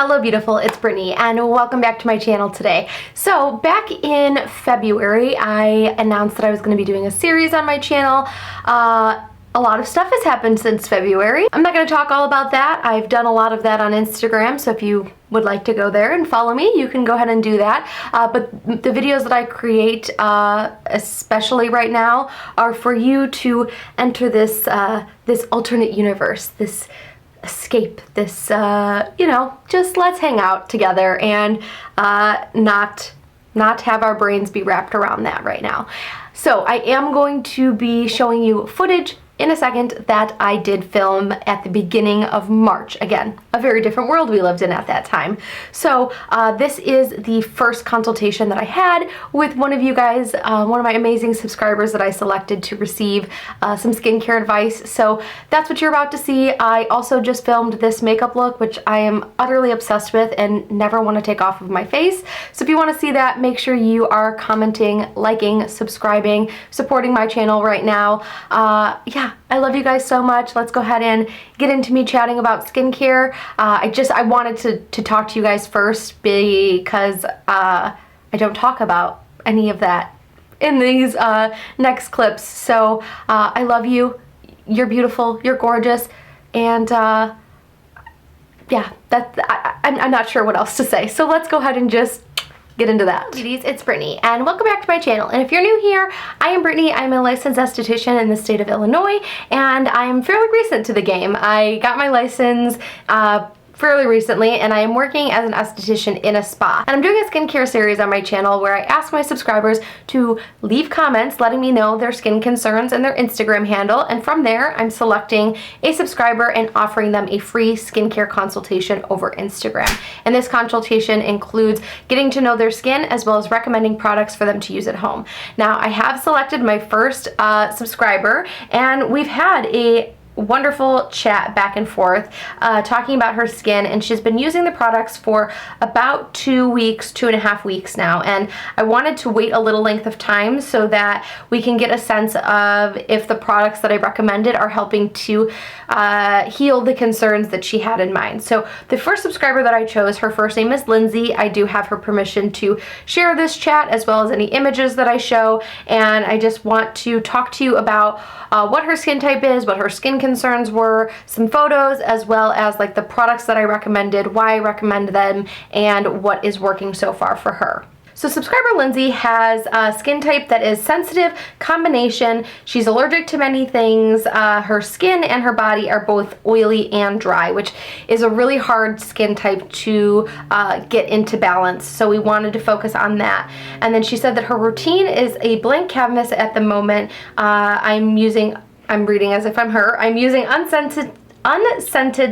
Hello beautiful, it's Brittany and welcome back to my channel today. So back in February I announced that I was going to be doing a series on my channel. A lot of stuff has happened since February. I'm not going to talk all about that. I've done a lot of that on Instagram, so if you would like to go there and follow me, you can go ahead and do that. But the videos that I create, especially right now, are for you to enter this this alternate universe, this escape, this you know, just let's hang out together and not have our brains be wrapped around that right now. So I am going to be showing you footage in a second that I did film at the beginning of March. Again, a very different world we lived in at that time. So this is the first consultation that I had with one of you guys, one of my amazing subscribers that I selected to receive some skincare advice. So that's what you're about to see. I also just filmed this makeup look, which I am utterly obsessed with and never want to take off of my face. So if you want to see that, make sure you are commenting, liking, subscribing, supporting my channel right now. Yeah, I love you guys so much. Let's go ahead and get into me chatting about skincare. I wanted to talk to you guys first because I don't talk about any of that in these next clips. So I love you. You're beautiful. You're gorgeous. And yeah, I'm not sure what else to say. So let's go ahead and just get into that. Ladies, it's Brittany and welcome back to my channel. And if you're new here, I am Brittany. I'm a licensed esthetician in the state of Illinois and I'm fairly recent to the game. I got my license fairly recently and I am working as an esthetician in a spa. And I'm doing a skincare series on my channel where I ask my subscribers to leave comments letting me know their skin concerns and their Instagram handle, and from there I'm selecting a subscriber and offering them a free skincare consultation over Instagram. And this consultation includes getting to know their skin as well as recommending products for them to use at home. Now I have selected my first subscriber and we've had a wonderful chat back and forth talking about her skin, and she's been using the products for about 2.5 weeks now, and I wanted to wait a little length of time so that we can get a sense of if the products that I recommended are helping to heal the concerns that she had in mind. So the first subscriber that I chose, her first name is Lindsey. I do have her permission to share this chat as well as any images that I show, and I just want to talk to you about what her skin type is, what her skin concerns were, some photos, as well as like the products that I recommended, why I recommend them, and what is working so far for her. So subscriber Lindsey has a skin type that is sensitive combination. She's allergic to many things. Her skin and her body are both oily and dry, which is a really hard skin type to get into balance. So we wanted to focus on that. And then she said that her routine is a blank canvas at the moment. I'm reading as if I'm her. I'm using unscented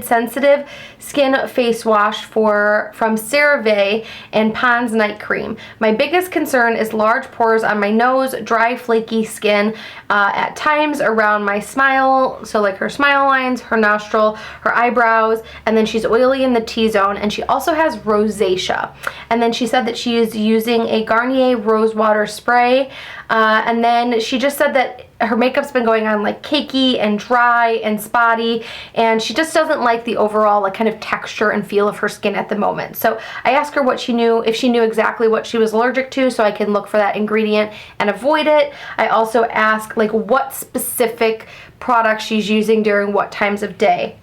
sensitive skin face wash from CeraVe and Pond's night cream. My biggest concern is large pores on my nose, dry flaky skin at times around my smile, so like her smile lines, her nostril, her eyebrows, and then she's oily in the T-zone, and she also has rosacea. And then she said that she is using a Garnier rose water spray, and then she just said that her makeup's been going on like cakey and dry and spotty, and she just doesn't like the overall like kind of texture and feel of her skin at the moment. So I asked her what she knew, if she knew exactly what she was allergic to, so I can look for that ingredient and avoid it. I also asked like what specific products she's using during what times of day.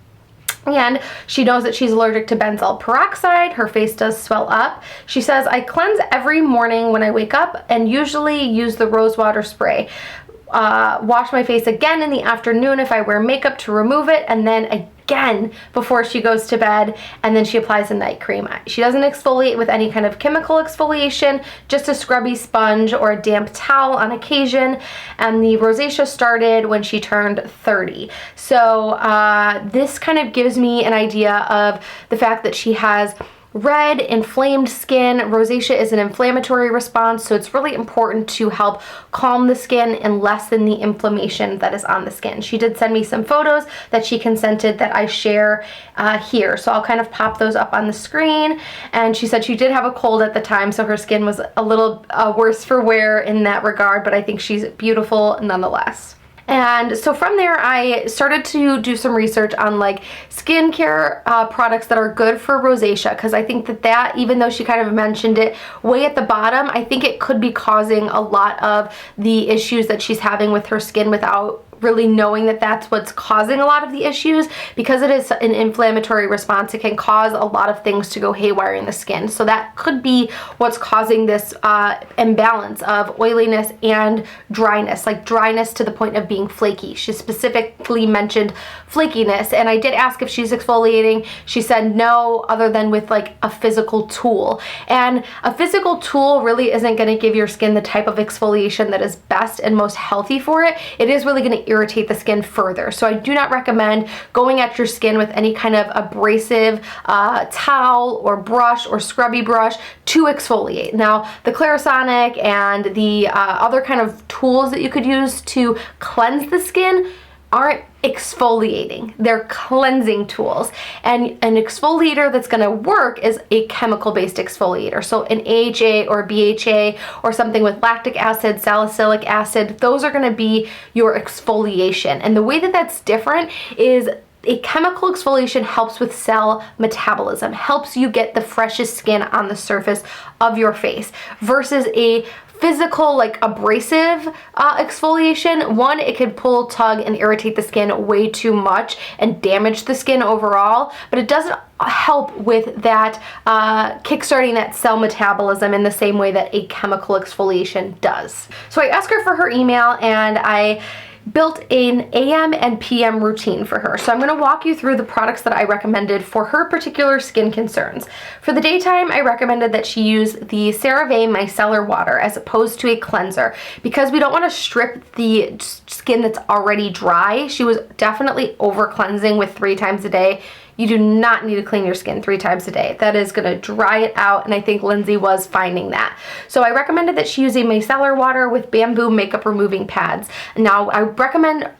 And she knows that she's allergic to benzoyl peroxide. Her face does swell up. She says, I cleanse every morning when I wake up and usually use the rose water spray. Wash my face again in the afternoon if I wear makeup to remove it, and then again before she goes to bed, and then she applies a night cream. She doesn't exfoliate with any kind of chemical exfoliation, just a scrubby sponge or a damp towel on occasion, and the rosacea started when she turned 30. So this kind of gives me an idea of the fact that she has red, inflamed skin. Rosacea is an inflammatory response, so it's really important to help calm the skin and lessen the inflammation that is on the skin. She did send me some photos that she consented that I share here, so I'll kind of pop those up on the screen. And she said she did have a cold at the time, so her skin was a little worse for wear in that regard, but I think she's beautiful nonetheless. And so from there, I started to do some research on like skincare products that are good for rosacea, because I think that even though she kind of mentioned it way at the bottom, I think it could be causing a lot of the issues that she's having with her skin without really knowing that that's what's causing a lot of the issues. Because it is an inflammatory response, it can cause a lot of things to go haywire in the skin. So that could be what's causing this imbalance of oiliness and dryness, like dryness to the point of being flaky. She specifically mentioned flakiness, and I did ask if she's exfoliating. She said no, other than with like a physical tool. And a physical tool really isn't going to give your skin the type of exfoliation that is best and most healthy for it. It is really going to irritate the skin further. So I do not recommend going at your skin with any kind of abrasive towel or brush or scrubby brush to exfoliate. Now, the Clarisonic and the other kind of tools that you could use to cleanse the skin aren't exfoliating, they're cleansing tools. And an exfoliator that's going to work is a chemical-based exfoliator. So an AHA or BHA or something with lactic acid, salicylic acid, those are going to be your exfoliation. And the way that that's different is a chemical exfoliation helps with cell metabolism, helps you get the freshest skin on the surface of your face, versus a physical, like abrasive exfoliation. One, it could pull, tug, and irritate the skin way too much and damage the skin overall, but it doesn't help with that kickstarting that cell metabolism in the same way that a chemical exfoliation does. So I asked her for her email, and I built an AM and PM routine for her. So I'm going to walk you through the products that I recommended for her particular skin concerns. For the daytime, I recommended that she use the CeraVe Micellar water as opposed to a cleanser, because we don't want to strip the skin that's already dry. She was definitely over cleansing with 3 times a day. You do not need to clean your skin 3 times a day. That is going to dry it out, and I think Lindsey was finding that. So I recommended that she use a micellar water with bamboo makeup removing pads. Now, I recommend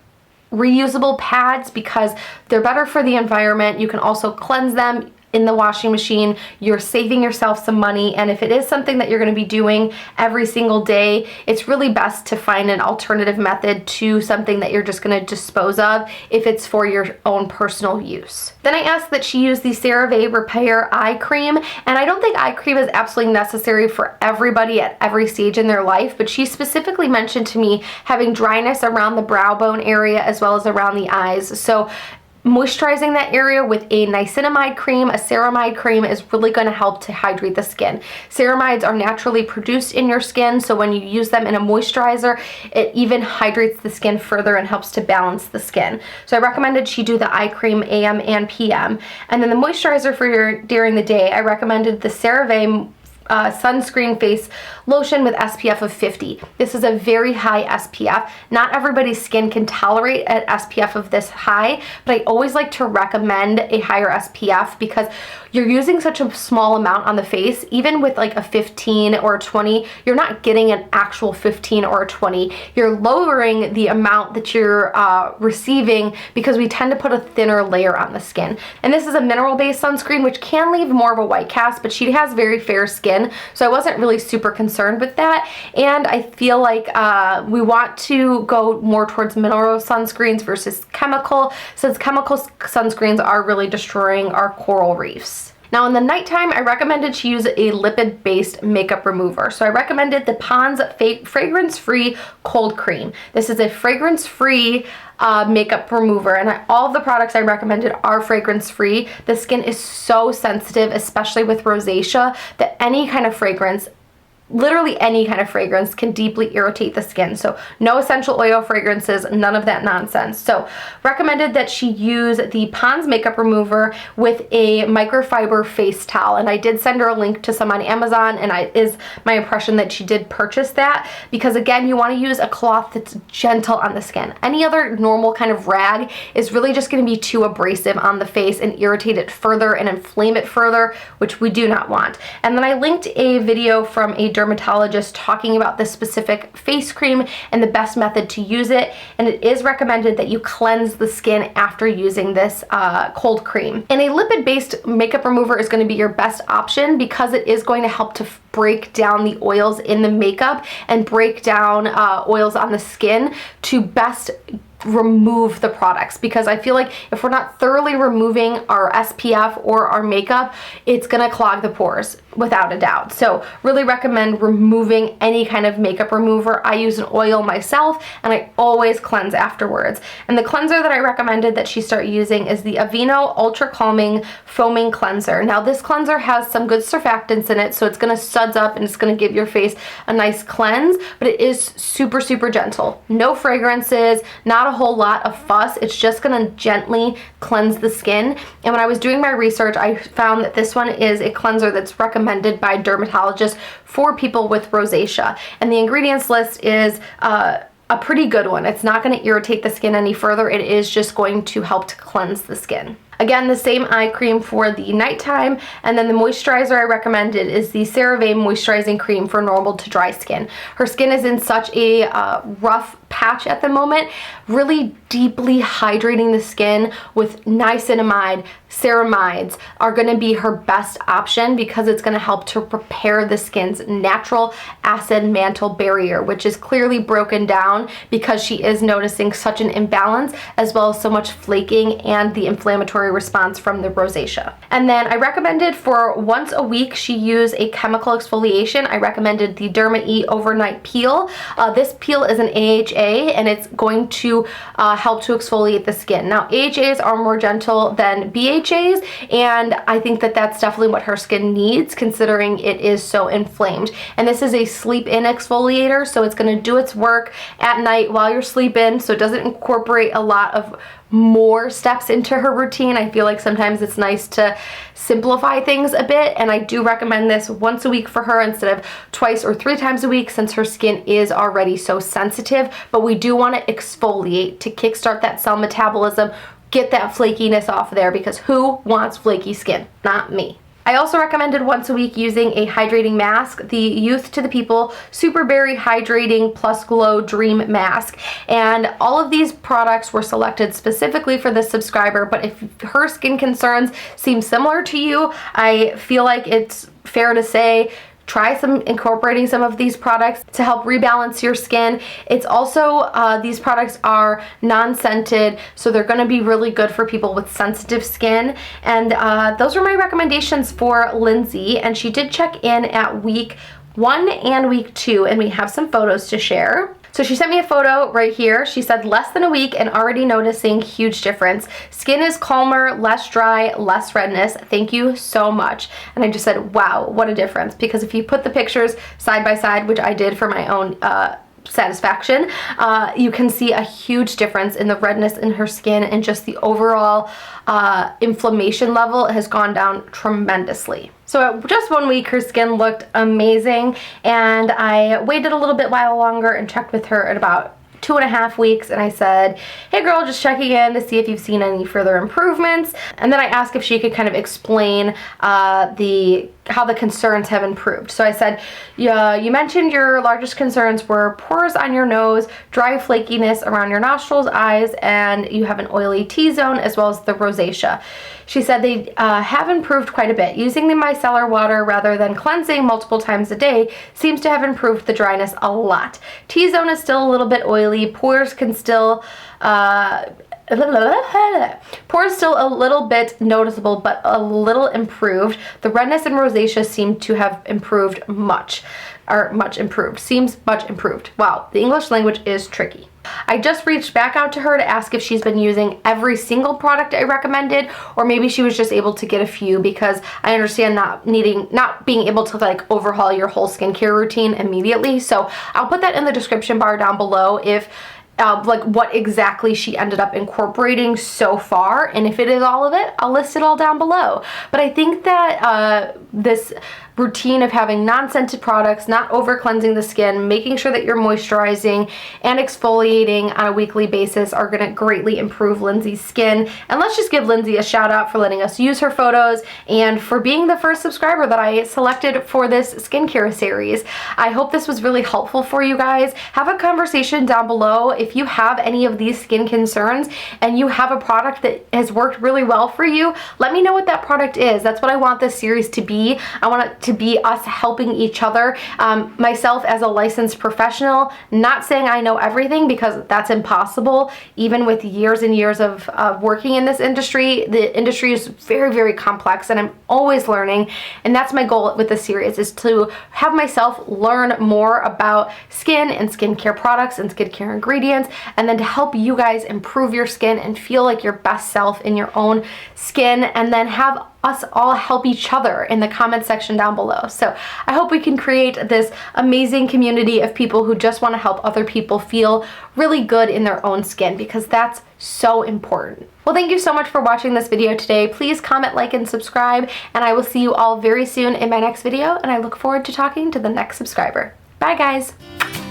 reusable pads because they're better for the environment. You can also cleanse them in the washing machine. You're saving yourself some money, and if it is something that you're going to be doing every single day, it's really best to find an alternative method to something that you're just going to dispose of if it's for your own personal use. Then I asked that she use the CeraVe Repair Eye Cream, and I don't think eye cream is absolutely necessary for everybody at every stage in their life, but she specifically mentioned to me having dryness around the brow bone area as well as around the eyes. So moisturizing that area with a niacinamide cream, a ceramide cream, is really going to help to hydrate the skin. Ceramides are naturally produced in your skin, so when you use them in a moisturizer, it even hydrates the skin further and helps to balance the skin. So I recommended she do the eye cream AM and PM. And then the moisturizer for during the day, I recommended the CeraVe sunscreen face lotion with SPF of 50. This is a very high SPF. Not everybody's skin can tolerate an SPF of this high, but I always like to recommend a higher SPF because you're using such a small amount on the face. Even with like a 15 or a 20, you're not getting an actual 15 or a 20. You're lowering the amount that you're receiving because we tend to put a thinner layer on the skin. And this is a mineral-based sunscreen, which can leave more of a white cast, but she has very fair skin, so I wasn't really super concerned with that. And I feel like we want to go more towards mineral sunscreens versus chemical, since chemical sunscreens are really destroying our coral reefs. Now in the nighttime, I recommended she use a lipid-based makeup remover. So I recommended the Pond's fragrance-free cold cream. This is a fragrance-free makeup remover, and all of the products I recommended are fragrance-free. The skin is so sensitive, especially with rosacea, that any kind of fragrance, literally any kind of fragrance, can deeply irritate the skin. So no essential oil fragrances, none of that nonsense. So recommended that she use the Pond's makeup remover with a microfiber face towel, and I did send her a link to some on Amazon, and it is my impression that she did purchase that, because again, you want to use a cloth that's gentle on the skin. Any other normal kind of rag is really just going to be too abrasive on the face and irritate it further and inflame it further, which we do not want. And then I linked a video from a dermatologist talking about this specific face cream and the best method to use it, and it is recommended that you cleanse the skin after using this cold cream. And a lipid-based makeup remover is going to be your best option because it is going to help to break down the oils in the makeup and break down oils on the skin to best remove the products, because I feel like if we're not thoroughly removing our SPF or our makeup, it's gonna clog the pores without a doubt. So really recommend removing any kind of makeup remover. I use an oil myself and I always cleanse afterwards. And the cleanser that I recommended that she start using is the Aveeno Ultra Calming Foaming Cleanser. Now this cleanser has some good surfactants in it, so it's gonna suds up and it's gonna give your face a nice cleanse, but it is super, super gentle. No fragrances, not a whole lot of fuss. It's just gonna gently cleanse the skin. And when I was doing my research, I found that this one is a cleanser that's recommended by dermatologists for people with rosacea. And the ingredients list is a pretty good one. It's not going to irritate the skin any further. It is just going to help to cleanse the skin. Again, the same eye cream for the nighttime, and then the moisturizer I recommended is the CeraVe Moisturizing Cream for normal to dry skin. Her skin is in such a rough patch at the moment. Really deeply hydrating the skin with niacinamide, ceramides are going to be her best option because it's going to help to repair the skin's natural acid mantle barrier, which is clearly broken down because she is noticing such an imbalance as well as so much flaking and the inflammatory response from the rosacea. And then I recommended for once a week she use a chemical exfoliation. I recommended the Derma E Overnight Peel. This peel is an AHA and it's going to help to exfoliate the skin. Now AHAs are more gentle than BHAs, and I think that that's definitely what her skin needs considering it is so inflamed. And this is a sleep-in exfoliator, so it's going to do its work at night while you're sleeping, so it doesn't incorporate a lot of more steps into her routine. I feel like sometimes it's nice to simplify things a bit, and I do recommend this once a week for her instead of twice or 3 times a week since her skin is already so sensitive. But we do want to exfoliate to kickstart that cell metabolism, get that flakiness off there, because who wants flaky skin? Not me. I also recommended once a week using a hydrating mask, the Youth to the People Superberry Hydrating Plus Glow Dream Mask. And all of these products were selected specifically for this subscriber, but if her skin concerns seem similar to you, I feel like it's fair to say try incorporating some of these products to help rebalance your skin. It's also, these products are non-scented, so they're gonna be really good for people with sensitive skin. And those are my recommendations for Lindsey, and she did check in at week 1 and week 2, and we have some photos to share. So she sent me a photo right here. She said less than a week and already noticing huge difference. Skin is calmer, less dry, less redness. Thank you so much. And I just said, wow, what a difference. Because if you put the pictures side by side, which I did for my own satisfaction, you can see a huge difference in the redness in her skin, and just the overall inflammation level has gone down tremendously. So at just 1 week, her skin looked amazing, and I waited a little bit while longer and checked with her at about 2.5 weeks, and I said, hey girl, just checking in to see if you've seen any further improvements. And then I asked if she could kind of explain how the concerns have improved. So I said, yeah, you mentioned your largest concerns were pores on your nose, dry flakiness around your nostrils, eyes, and you have an oily T-zone as well as the rosacea. She said they have improved quite a bit. Using the micellar water rather than cleansing multiple times a day seems to have improved the dryness a lot. T-zone is still a little bit oily. Pores can still pores still a little bit noticeable, but a little improved. The redness and rosacea seem to have improved much improved. Seems much improved. Wow, the English language is tricky. I just reached back out to her to ask if she's been using every single product I recommended, or maybe she was just able to get a few, because I understand not being able to like overhaul your whole skincare routine immediately. So I'll put that in the description bar down below if like what exactly she ended up incorporating so far, and if it is all of it, I'll list it all down below. But I think that this routine of having non-scented products, not over cleansing the skin, making sure that you're moisturizing and exfoliating on a weekly basis are going to greatly improve Lindsey's skin. And let's just give Lindsey a shout out for letting us use her photos and for being the first subscriber that I selected for this skincare series. I hope this was really helpful for you guys. Have a conversation down below if you have any of these skin concerns and you have a product that has worked really well for you. Let me know what that product is. That's what I want this series to be. I want it to be us helping each other. Myself as a licensed professional, not saying I know everything because that's impossible. Even with years and years of working in this industry, the industry is very, very complex and I'm always learning. And that's my goal with this series, is to have myself learn more about skin and skincare products and skincare ingredients, and then to help you guys improve your skin and feel like your best self in your own skin, and then have us all help each other in the comment section down below. So I hope we can create this amazing community of people who just want to help other people feel really good in their own skin, because that's so important. Well, thank you so much for watching this video today. Please comment, like, and subscribe, and I will see you all very soon in my next video, and I look forward to talking to the next subscriber. Bye, guys.